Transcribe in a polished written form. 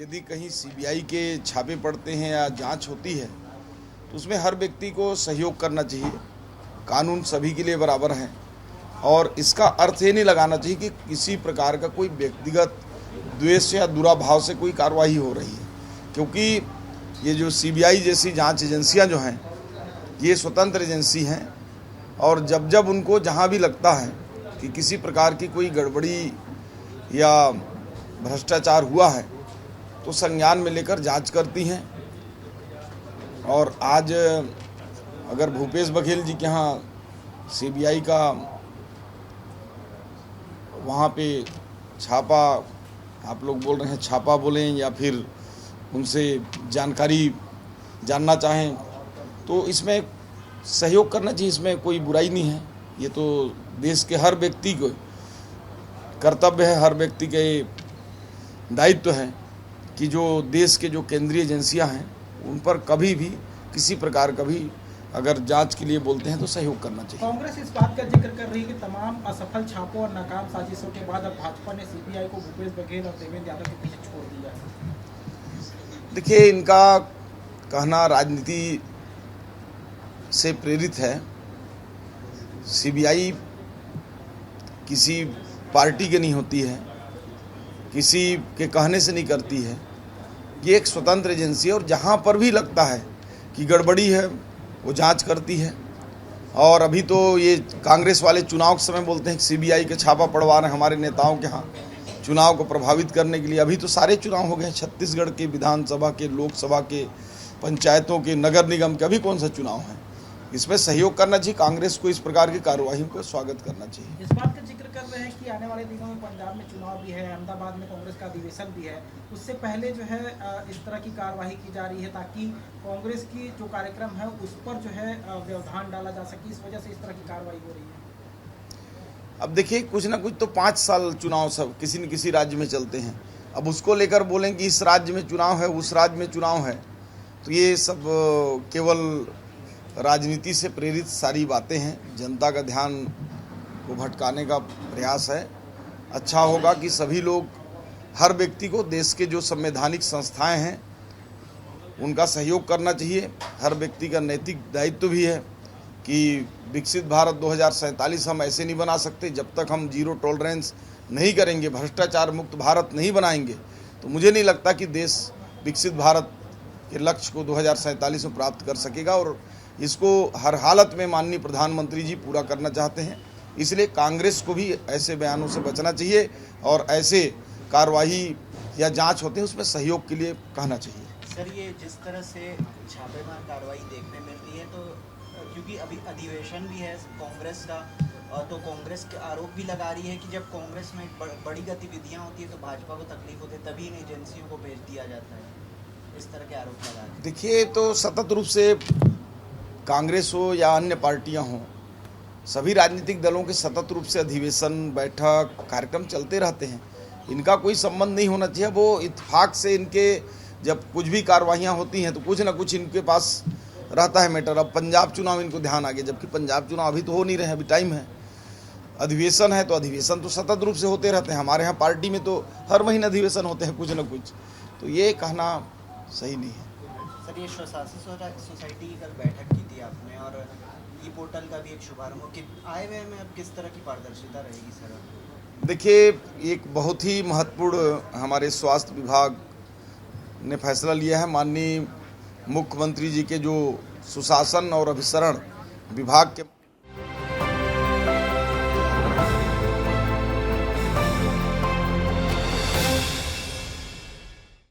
यदि कहीं सीबीआई के छापे पड़ते हैं या जांच होती है तो उसमें हर व्यक्ति को सहयोग करना चाहिए। कानून सभी के लिए बराबर है और इसका अर्थ ये नहीं लगाना चाहिए कि किसी प्रकार का कोई व्यक्तिगत द्वेष या दुराभाव से कोई कार्रवाई हो रही है, क्योंकि ये जो सीबीआई जैसी जांच एजेंसियां जो हैं ये स्वतंत्र एजेंसी हैं और जब जब उनको जहां भी लगता है कि किसी प्रकार की कोई गड़बड़ी या भ्रष्टाचार हुआ है तो संज्ञान में लेकर जांच करती हैं। और आज अगर भूपेश बघेल जी के यहाँ सीबीआई का वहाँ पे छापा, आप लोग बोल रहे हैं छापा बोलें या फिर उनसे जानकारी जानना चाहें तो इसमें सहयोग करना चाहिए, इसमें कोई बुराई नहीं है। ये तो देश के हर व्यक्ति को कर्तव्य है, हर व्यक्ति के दायित्व है कि जो देश के जो केंद्रीय एजेंसियां हैं उन पर कभी भी किसी प्रकार का भी अगर जांच के लिए बोलते हैं तो सहयोग करना चाहिए। कांग्रेस इस बात का जिक्र कर रही है कि तमाम असफल छापों और नाकाम साजिशों के बाद अब भाजपा ने सीबीआई को भूपेश बघेल और देवेंद्र यादव के पीछे छोड़ दिया है। देखिए, इनका कहना राजनीति से प्रेरित है। सीबीआई किसी पार्टी की नहीं होती है, किसी के कहने से नहीं करती है। ये एक स्वतंत्र एजेंसी है और जहाँ पर भी लगता है कि गड़बड़ी है वो जांच करती है। और अभी तो ये कांग्रेस वाले चुनाव के समय बोलते हैं कि सीबीआई के छापा पड़वा रहे हैं हमारे नेताओं के यहाँ चुनाव को प्रभावित करने के लिए। अभी तो सारे चुनाव हो गए, छत्तीसगढ़ के विधानसभा के, लोकसभा के, पंचायतों के, नगर निगम के, अभी कौन सा चुनाव है। इसमें सहयोग करना चाहिए। कांग्रेस को इस प्रकार की कार्यवाही को स्वागत करना चाहिए। इस बात का जिक्र कर रहे हैं कि आने वाले दिनों में पंजाब में चुनाव भी है, अहमदाबाद में कांग्रेस का अधिवेशन भी है, उससे पहले जो है इस तरह की कार्यवाही की जा रही है ताकि कांग्रेस की जो कार्यक्रम है उस पर जो है व्यवधान डाला जा सके। इस वजह से इस तरह की कार्रवाई हो रही है। अब देखिए, कुछ ना कुछ तो 5 साल चुनाव सब किसी न किसी राज्य में चलते हैं। अब उसको लेकर बोलें कि इस राज्य में चुनाव है, उस राज्य में चुनाव है, तो ये सब केवल राजनीति से प्रेरित सारी बातें हैं। जनता का ध्यान को भटकाने का प्रयास है। अच्छा होगा कि सभी लोग, हर व्यक्ति को देश के जो संवैधानिक संस्थाएं हैं उनका सहयोग करना चाहिए। हर व्यक्ति का नैतिक दायित्व भी है कि विकसित भारत 2047 हम ऐसे नहीं बना सकते जब तक हम जीरो टॉलरेंस नहीं करेंगे, भ्रष्टाचार मुक्त भारत नहीं बनाएंगे तो मुझे नहीं लगता कि देश विकसित भारत के लक्ष्य को 2047 में प्राप्त कर सकेगा। और इसको हर हालत में माननीय प्रधानमंत्री जी पूरा करना चाहते हैं। इसलिए कांग्रेस को भी ऐसे बयानों से बचना चाहिए और ऐसे कार्रवाई या जांच होते हैं उसमें सहयोग के लिए कहना चाहिए। सर, ये जिस तरह से छापेमार कार्रवाई देखने मिलती है तो क्योंकि अभी अधिवेशन भी है कांग्रेस का, तो कांग्रेस के आरोप भी लगा रही है कि जब कांग्रेस में बड़ी गतिविधियां होती है तो भाजपा को तकलीफ होती है, तभी इन एजेंसियों को भेज दिया जाता है। इस तरह के आरोप लगा रहे हैं। देखिए, तो सतत रूप से कांग्रेस हो या अन्य पार्टियां हों, सभी राजनीतिक दलों के सतत रूप से अधिवेशन, बैठक, कार्यक्रम चलते रहते हैं। इनका कोई संबंध नहीं होना चाहिए। वो इत्तेफाक से इनके जब कुछ भी कार्रवाइयाँ होती हैं तो कुछ ना कुछ इनके पास रहता है मैटर। अब पंजाब चुनाव इनको ध्यान आ गया, जबकि पंजाब चुनाव अभी तो हो नहीं रहे, अभी टाइम है। अधिवेशन है तो अधिवेशन तो सतत रूप से होते रहते हैं। हमारे यहाँ पार्टी में तो हर महीने अधिवेशन होते हैं कुछ ना कुछ, तो ये कहना सही नहीं है। सर, ये स्वशासी सोसाइटी की कल बैठक की थी आपने और ई पोर्टल का भी एक शुभारंभ कि आए हुए में अब किस तरह की पारदर्शिता रहेगी सर? देखिए, एक बहुत ही महत्वपूर्ण हमारे स्वास्थ्य विभाग ने फैसला लिया है। माननीय मुख्यमंत्री जी के जो सुशासन और अभिसरण विभाग के